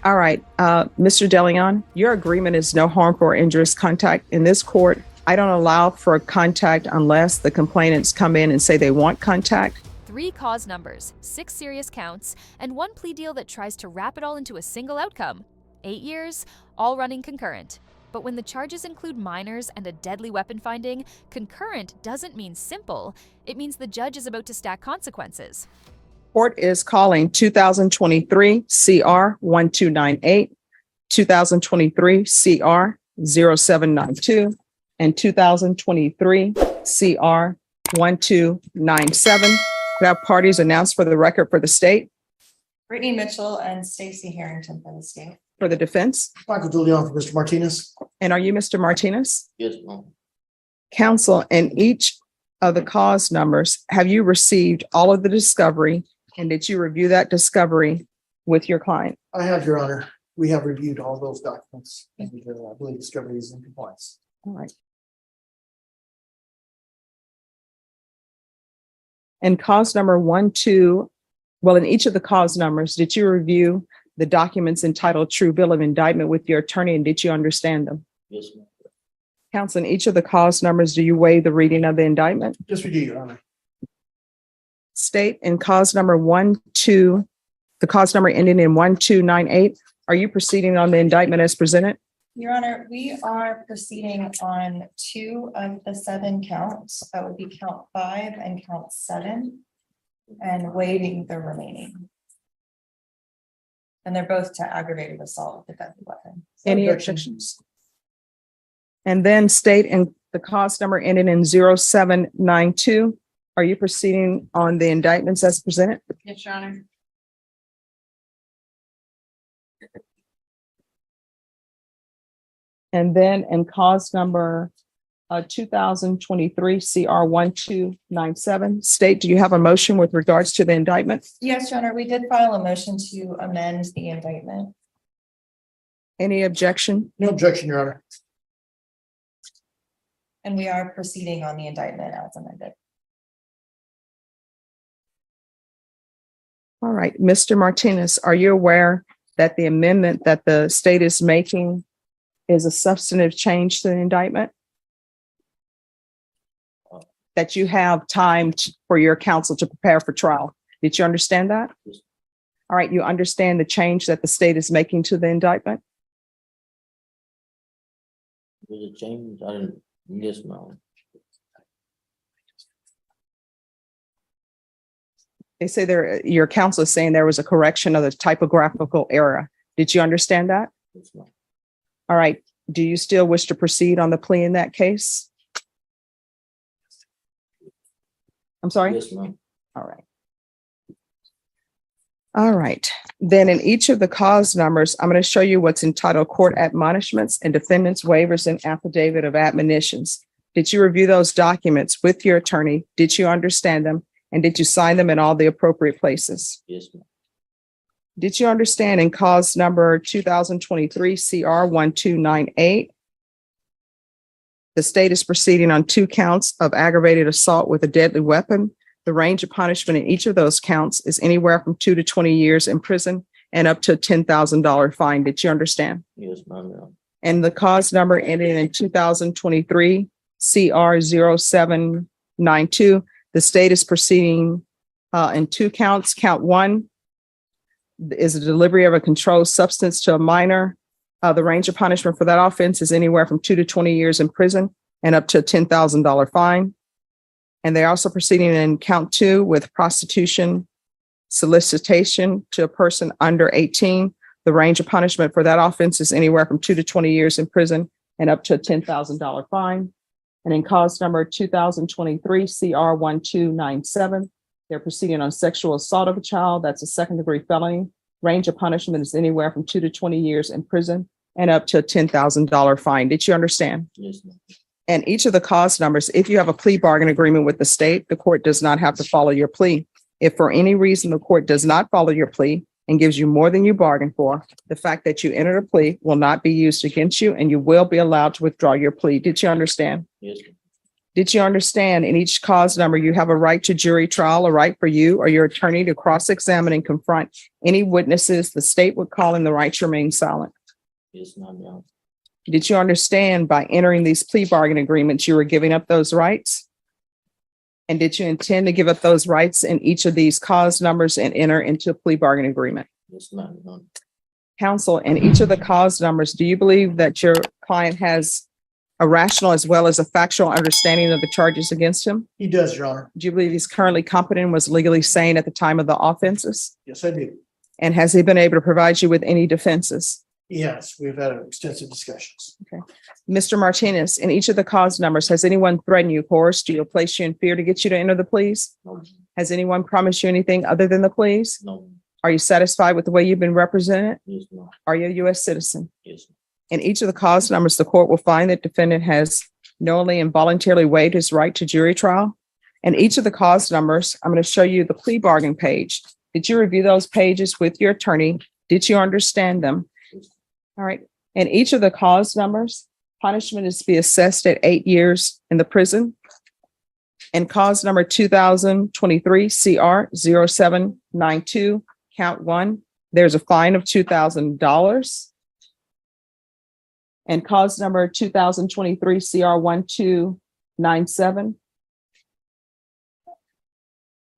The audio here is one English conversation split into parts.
All right, Mr. DeLeon, your agreement is no harmful or injurious contact. In this court, I don't allow for contact unless the complainants come in and say they want contact. 3 cause numbers, 6 serious counts, and 1 plea deal that tries to wrap it all into a single outcome. 8 years, all running concurrent. But when the charges include minors and a deadly weapon finding, concurrent doesn't mean simple. It means the judge is about to stack consequences. Court is calling 2023 CR 1298, 2023 CR 0792, and 2023 CR 1297. We have parties announced for the record for the state. Brittany Mitchell and Stacy Harrington for the state. For the defense. Michael DeLeon for Mr. Martinez. And are you Mr. Martinez? Yes, ma'am. Counsel, in each of the cause numbers, have you received all of the discovery, and did you review that discovery with your client? I have, Your Honor. We have reviewed all those documents and I believe discovery is in compliance. All right. And cause number 1, 2, well, in each of the cause numbers, did you review the documents entitled True Bill of Indictment with your attorney, and did you understand them? Yes, ma'am. Counsel, in each of the cause numbers, do you waive the reading of the indictment? Yes, we do, Your Honor. State in cause number 1, 2, the cause number ending in 1298, are you proceeding on the indictment as presented? Your Honor, we are proceeding on 2 of the 7 counts. That would be count 5 and count 7, and waiving the remaining. And they're both to aggravated assault with a deadly weapon. Any objections? And then state in the cause number ending in 0792, are you proceeding on the indictments as presented? Yes, Your Honor. And then in cause number 2023 CR 1297, state, do you have a motion with regards to the indictment? Yes, Your Honor, we did file a motion to amend the indictment. Any objection? No objection, Your Honor. And we are proceeding on the indictment as amended. All right, Mr. Martinez, are you aware that the amendment that the state is making is a substantive change to the indictment? That you have time for your counsel to prepare for trial. Did you understand that? Yes. All right, you understand the change that the state is making to the indictment? There's a change. I didn't. Yes, ma'am. They say your counsel is saying there was a correction of the typographical error. Did you understand that? Yes, ma'am. All right. Do you still wish to proceed on the plea in that case? I'm sorry? Yes, ma'am. All right. All right. Then in each of the cause numbers, I'm going to show you what's entitled Court Admonishments and Defendants Waivers and Affidavit of Admonitions. Did you review those documents with your attorney? Did you understand them? And did you sign them in all the appropriate places? Yes, ma'am. Did you understand in cause number 2023 CR 1298? The state is proceeding on 2 counts of aggravated assault with a deadly weapon. The range of punishment in each of those counts is anywhere from 2 to 20 years in prison and up to a $10,000 fine. Did you understand? Yes, ma'am. And the cause number ending in 2023 CR 0792, the state is proceeding in 2 counts. Count 1 is a delivery of a controlled substance to a minor. The range of punishment for that offense is anywhere from 2 to 20 years in prison and up to a $10,000 fine. And they're also proceeding in count 2 with prostitution, solicitation to a person under 18. The range of punishment for that offense is anywhere from 2 to 20 years in prison and up to a $10,000 fine. And in cause number 2023 CR 1297, they're proceeding on sexual assault of a child. That's a 2nd-degree felony. Range of punishment is anywhere from 2 to 20 years in prison and up to a $10,000 fine. Did you understand? Yes, ma'am. And each of the cause numbers, if you have a plea bargain agreement with the state, the court does not have to follow your plea. If for any reason the court does not follow your plea and gives you more than you bargained for, the fact that you entered a plea will not be used against you and you will be allowed to withdraw your plea. Did you understand? Yes, ma'am. Did you understand in each cause number, you have a right to jury trial, a right for you or your attorney to cross-examine and confront any witnesses the state would call in the right to remain silent? Yes, ma'am, Your Honor. Did you understand by entering these plea bargain agreements, you were giving up those rights? And did you intend to give up those rights in each of these cause numbers and enter into a plea bargain agreement? Yes, ma'am, Your Honor. Counsel, in each of the cause numbers, do you believe that your client has a rational as well as a factual understanding of the charges against him? He does, Your Honor. Do you believe he's currently competent and was legally sane at the time of the offenses? Yes, I do. And has he been able to provide you with any defenses? Yes, we've had extensive discussions. Mr. Martinez, in each of the cause numbers, has anyone threatened you, coerced you, or placed you in fear to get you to enter the pleas? No, Has anyone promised you anything other than the pleas? no, Are you satisfied with the way you've been represented? yes, ma'am, Are you a U.S. citizen? yes, ma'am. In each of the cause numbers, the court will find that defendant has knowingly and voluntarily waived his right to jury trial. In each of the cause numbers, I'm going to show you the plea bargain page. Did you review those pages with your attorney? Did you understand them? All right. In each of the cause numbers, punishment is to be assessed at 8 years in the prison. In cause number 2023 CR 0792, count 1, there's a fine of $2,000. And cause number 2023 CR 1297.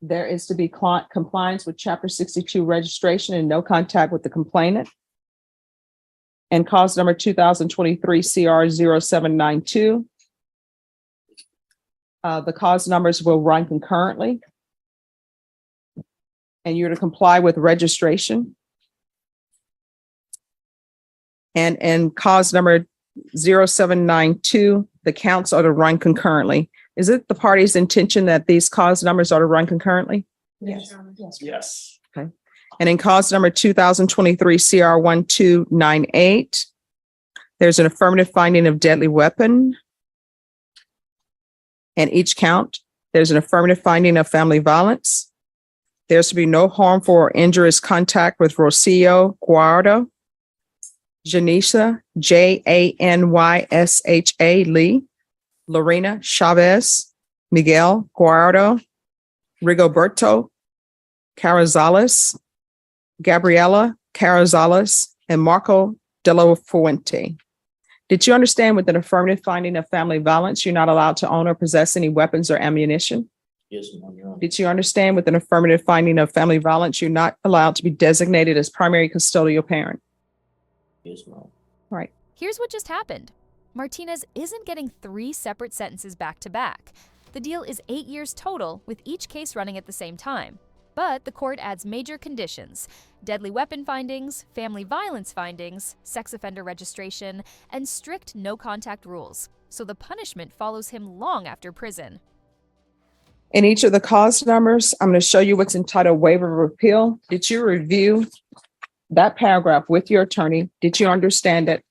There is to be compliance with Chapter 62 registration and no contact with the complainant. And cause number 2023 CR 0792. The cause numbers will run concurrently. And you're to comply with registration. And cause number 0792, the counts are to run concurrently. Is it the party's intention that these cause numbers are to run concurrently? Yes. Yes. And in cause number 2023 CR 1298, there's an affirmative finding of deadly weapon. And each count, there's an affirmative finding of family violence. There's to be no harmful or injurious contact with Rocio Guardo, Janisa, Janysha Lee, Lorena Chavez, Miguel Guardo, Rigoberto Carrizales, Gabriela Carrizales, and Marco De La Fuente. Did you understand with an affirmative finding of family violence, you're not allowed to own or possess any weapons or ammunition? Yes, ma'am, Your Honor. Did you understand with an affirmative finding of family violence, you're not allowed to be designated as primary custodial parent? Yes, ma'am. Right. Here's what just happened. Martinez isn't getting 3 separate sentences back to back. The deal is 8 years total, with each case running at the same time. But the court adds major conditions: deadly weapon findings, family violence findings, sex offender registration, and strict no-contact rules. So the punishment follows him long after prison. In each of the cause numbers, I'm going to show you what's entitled waiver of appeal. Did you review that paragraph with your attorney? Did you understand it?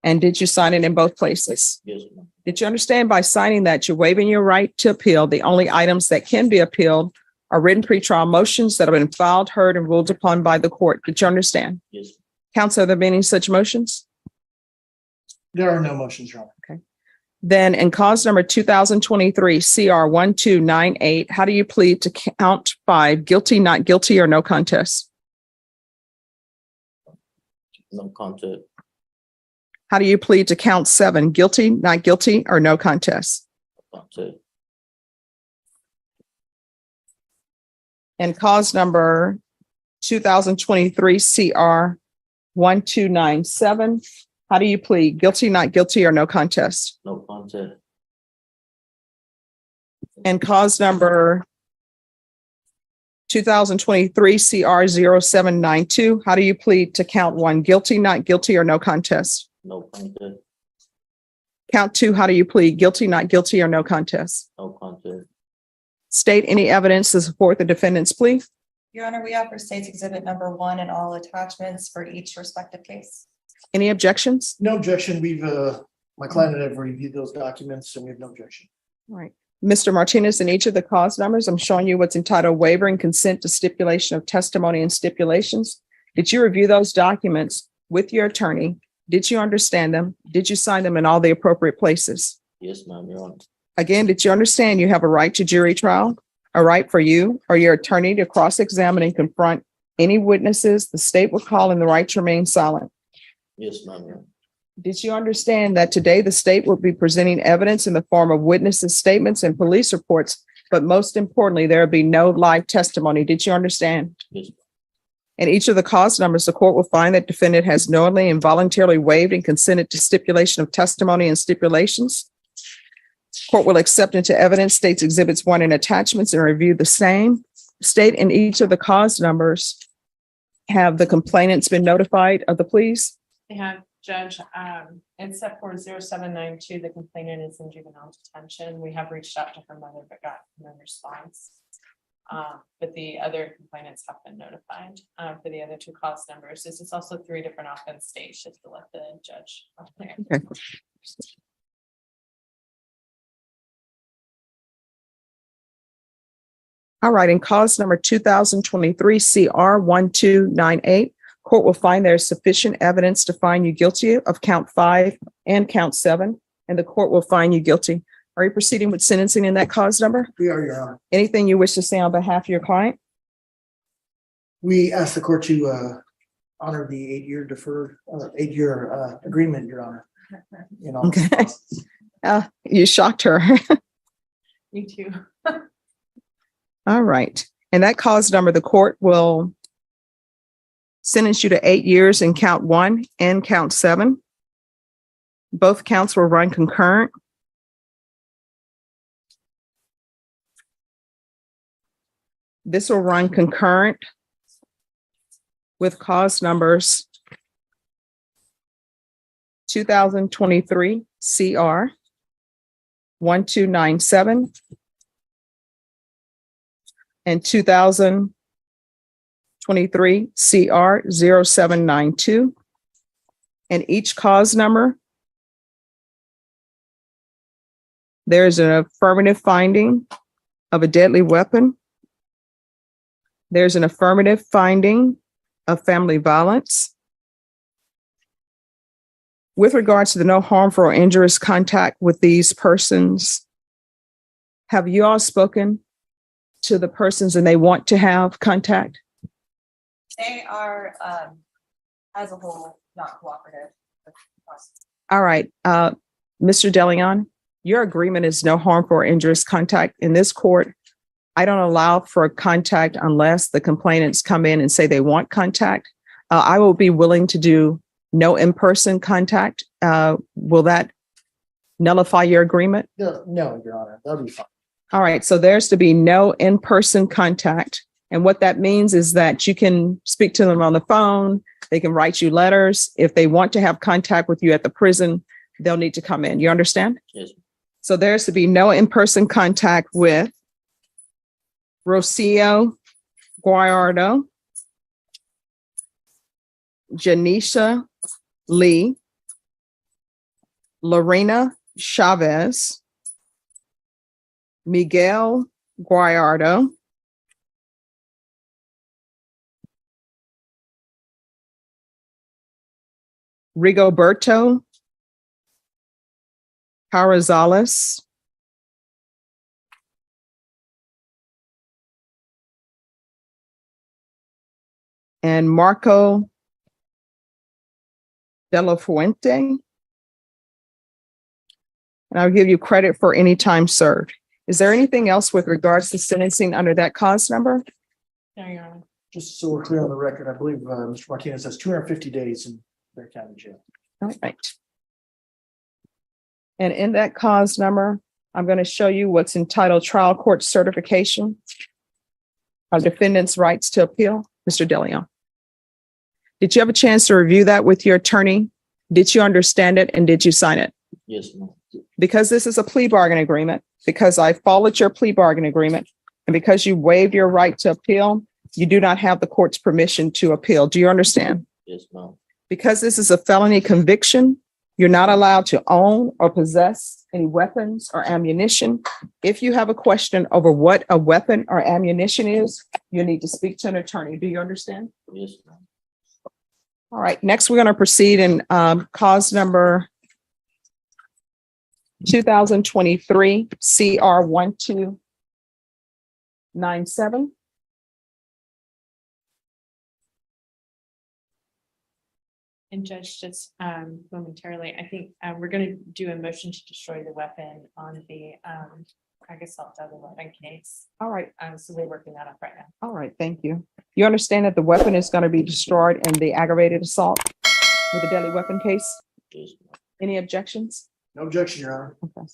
And did you sign it in both places? Yes, ma'am. Did you understand by signing that you're waiving your right to appeal? The only items that can be appealed are written pretrial motions that have been filed, heard, and ruled upon by the court. Did you understand? Yes, Counsel, have there been any such motions? There are no motions, Your Honor. Then in cause number 2023 CR 1298, how do you plead to count 5, guilty, not guilty, or no contest? no contest. How do you plead to count 7, guilty, not guilty, or no contest? Contest. And cause number 2023 CR 1297, how do you plead? Guilty, not guilty, or no contest? No contest. And cause number 2023 CR 0792, how do you plead to count 1, guilty, not guilty, or no contest? No contest. Count 2, how do you plead? Guilty, not guilty, or no contest? No contest. State any evidence to support the defendant's plea. Your Honor, we offer State's Exhibit number 1 and all attachments for each respective case. Any objections? No objection. My client and I have reviewed those documents and we have no objection. All right. Mr. Martinez, in each of the cause numbers, I'm showing you what's entitled waiver and consent to stipulation of testimony and stipulations. Did you review those documents with your attorney? Did you understand them? Did you sign them in all the appropriate places? Yes, ma'am, Your Honor. Again, did you understand you have a right to jury trial? A right for you or your attorney to cross-examine and confront any witnesses the state would call, and the right to remain silent. Yes, ma'am, Your Honor. Did you understand that today the state will be presenting evidence in the form of witnesses' statements and police reports, but most importantly, there will be no live testimony? Did you understand? Yes, ma'am. In each of the cause numbers, the court will find that defendant has knowingly and voluntarily waived and consented to stipulation of testimony and stipulations. Court will accept into evidence state's exhibits 1 and attachments and review the same. State in each of the cause numbers, have the complainants been notified of the pleas? They have, Judge, in step 40792, the complainant is in juvenile detention. We have reached out to her mother, but got no response. But the other complainants have been notified for the other 2 cause numbers. This is also 3 different offense states, just to let the judge. Okay. All right, in cause number 2023 CR 1298, court will find there is sufficient evidence to find you guilty of count 5 and count 7, and the court will find you guilty. Are you proceeding with sentencing in that cause number? We are, Your Honor. Anything you wish to say on behalf of your client? We ask the court to honor the 8-year deferred, 8-year agreement, Your Honor. You know. Okay. You shocked her. Me too. All right. And that cause number, the court will sentence you to 8 years in count 1 and count 7. Both counts will run concurrent. This will run concurrent with cause numbers 2023 CR 1297 and 2023 CR 0792. And each cause number, there's an affirmative finding of a deadly weapon. There's an affirmative finding of family violence. With regards to the no harmful or injurious contact with these persons, have you all spoken to the persons and they want to have contact? They are, as a whole, not cooperative. All right, Mr. DeLeon, your agreement is no harmful or injurious contact. In this court, I don't allow for contact unless the complainants come in and say they want contact. I will be willing to do no in-person contact. Will that nullify your agreement? No, Your Honor, that'll be fine. All right, so there's to be no in-person contact. And what that means is that you can speak to them on the phone. They can write you letters. If they want to have contact with you at the prison, they'll need to come in. You understand? Yes. So there's to be no in-person contact with Rocio Guayardo, Janisha Lee, Lorena Chavez, Miguel Guayardo, Rigoberto Carrizales, and Marco De La Fuente. And I'll give you credit for any time served. Is there anything else with regards to sentencing under that cause number? No, Your Honor. Just so we're clear on the record, I believe Mr. Martinez has 250 days in their county jail. All right. And in that cause number, I'm going to show you what's entitled Trial Court Certification of Defendant's Rights to Appeal. Mr. DeLeon, did you have a chance to review that with your attorney? Did you understand it and did you sign it? Yes, ma'am. Because this is a plea bargain agreement, because I followed your plea bargain agreement, and because you waived your right to appeal, you do not have the court's permission to appeal. Do you understand? Yes, ma'am. Because this is a felony conviction, you're not allowed to own or possess any weapons or ammunition. If you have a question over what a weapon or ammunition is, you need to speak to an attorney. Do you understand? Yes, ma'am. All right, next we're going to proceed in cause number 2023 CR 1297. And Judge, just momentarily, I think we're gonna do a motion to destroy the weapon on the I guess I'll tell the weapon case. All right. So we're working that up right now. All right, thank you. You understand that the weapon is going to be destroyed in the aggravated assault with a deadly weapon case? Yes, Any objections? No objection, Your Honor. Okay.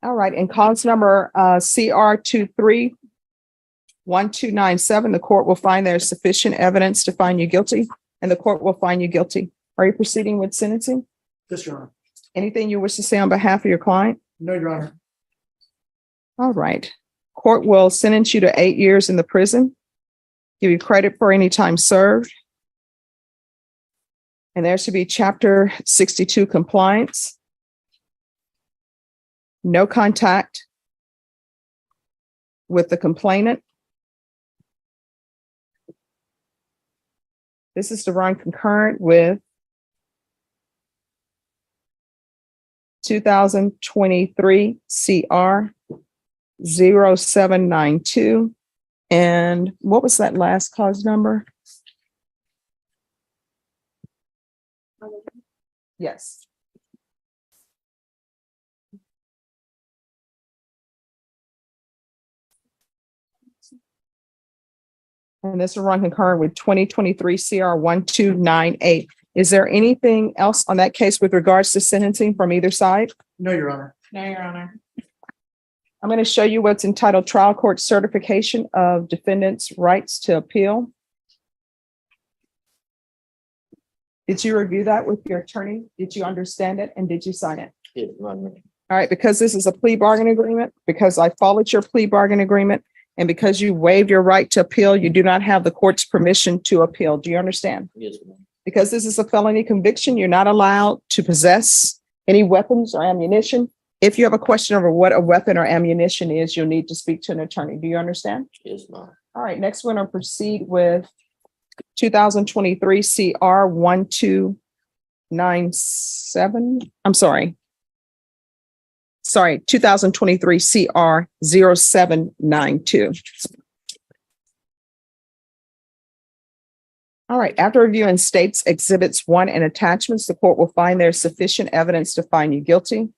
All right, and cause number CR 231297, the court will find there is sufficient evidence to find you guilty, and the court will find you guilty. Are you proceeding with sentencing? Yes, Your Honor. Anything you wish to say on behalf of your client? No, Your Honor. All right. Court will sentence you to 8 years in the prison, give you credit for any time served. And there should be Chapter 62 compliance. No contact with the complainant. This is to run concurrent with 2023 CR 0792. And what was that last cause number? Yes. And this will run concurrent with 2023 CR 1298. Is there anything else on that case with regards to sentencing from either side? No, Your Honor. No, Your Honor. I'm going to show you what's entitled Trial Court Certification of Defendant's Rights to Appeal. Did you review that with your attorney? Did you understand it? And did you sign it? yes, Your Honor. All right, because this is a plea bargain agreement, because I followed your plea bargain agreement, and because you waived your right to appeal, you do not have the court's permission to appeal. Do you understand? Yes, ma'am. Because this is a felony conviction, you're not allowed to possess any weapons or ammunition. If you have a question over what a weapon or ammunition is, you'll need to speak to an attorney. Do you understand? Yes, ma'am. All right, next we're going to proceed with 2023 CR 1297. I'm sorry. 2023 CR 0792. All right, after reviewing states exhibits 1 and attachments, the court will find there's sufficient evidence to find you guilty.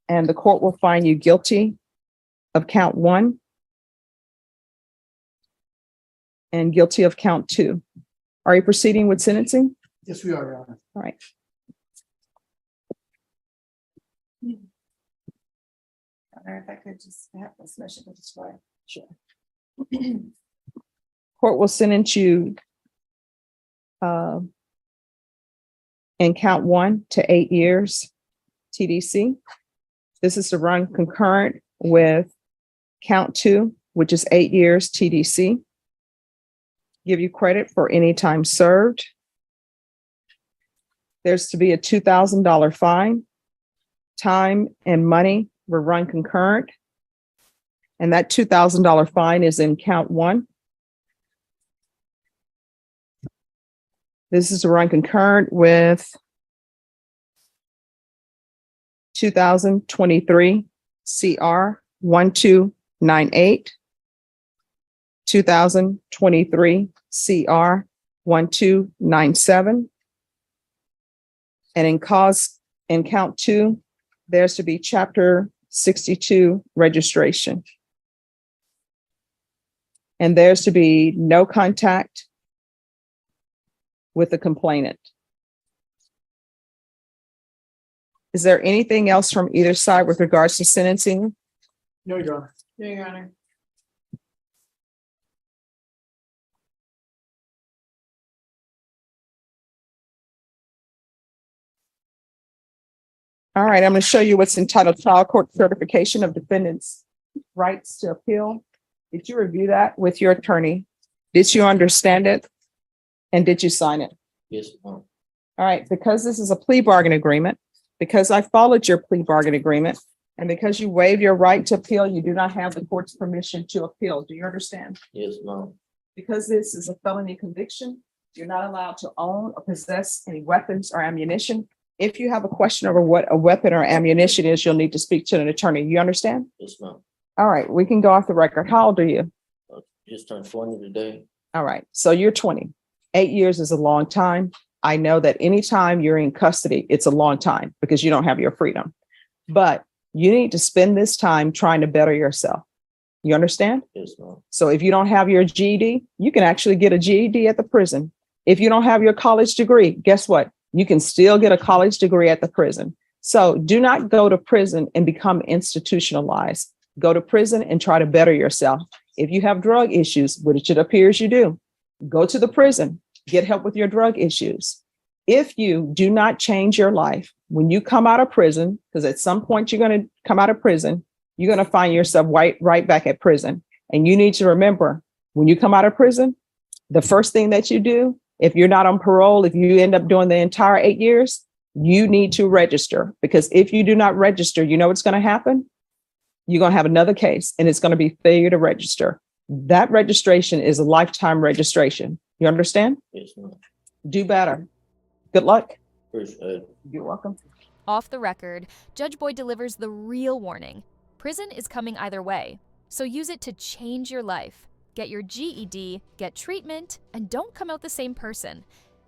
And the court will find you guilty of count 1 and guilty of count 2. Are you proceeding with sentencing? Yes, we are, Your Honor. All right. If I could just have this motion to destroy. Sure. Court will sentence you in count 1 to 8 years TDC. This is to run concurrent with count 2, which is 8 years TDC. Give you credit for any time served. There's to be a $2,000 fine. Time and money will run concurrent. And that $2,000 fine is in count 1. This is to run concurrent with 2023 CR 1298, 2023 CR 1297. And in count 2, there's to be Chapter 62 registration. And there's to be no contact with the complainant. Is there anything else from either side with regards to sentencing? No, Your Honor. No, Your Honor. All right, I'm going to show you what's entitled Trial Court Certification of Defendant's Rights to Appeal. Did you review that with your attorney? Did you understand it? And did you sign it? Yes, ma'am. All right, because this is a plea bargain agreement, because I followed your plea bargain agreement, and because you waive your right to appeal, you do not have the court's permission to appeal. Do you understand? Yes, ma'am. Because this is a felony conviction, you're not allowed to own or possess any weapons or ammunition. If you have a question over what a weapon or ammunition is, you'll need to speak to an attorney. You understand? Yes, ma'am. All right, we can go off the record. How old are you? Just turned 20 today. All right, so you're 20. 8 years is a long time. I know that anytime you're in custody, it's a long time because you don't have your freedom. But you need to spend this time trying to better yourself. You understand? Yes, ma'am. So if you don't have your GED, you can actually get a GED at the prison. If you don't have your college degree, guess what? You can still get a college degree at the prison. So do not go to prison and become institutionalized. Go to prison and try to better yourself. If you have drug issues, which it appears you do, go to the prison, get help with your drug issues. If you do not change your life, when you come out of prison, because at some point you're going to come out of prison, you're going to find yourself right back at prison. And you need to remember, when you come out of prison, the first thing that you do, if you're not on parole, if you end up doing the entire 8 years, you need to register. Because if you do not register, you know what's going to happen? You're going to have another case and it's going to be failure to register. That registration is a lifetime registration. You understand? Yes, ma'am. Do better. Good luck. Appreciate it. You're welcome. Off the record, Judge Boyd delivers the real warning. Prison is coming either way, so use it to change your life. Get your GED, get treatment, and don't come out the same person.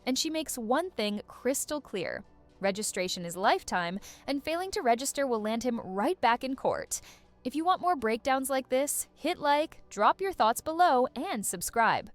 And she makes one thing crystal clear. Registration is lifetime, and failing to register will land him right back in court. If you want more breakdowns like this, hit like, drop your thoughts below, and subscribe.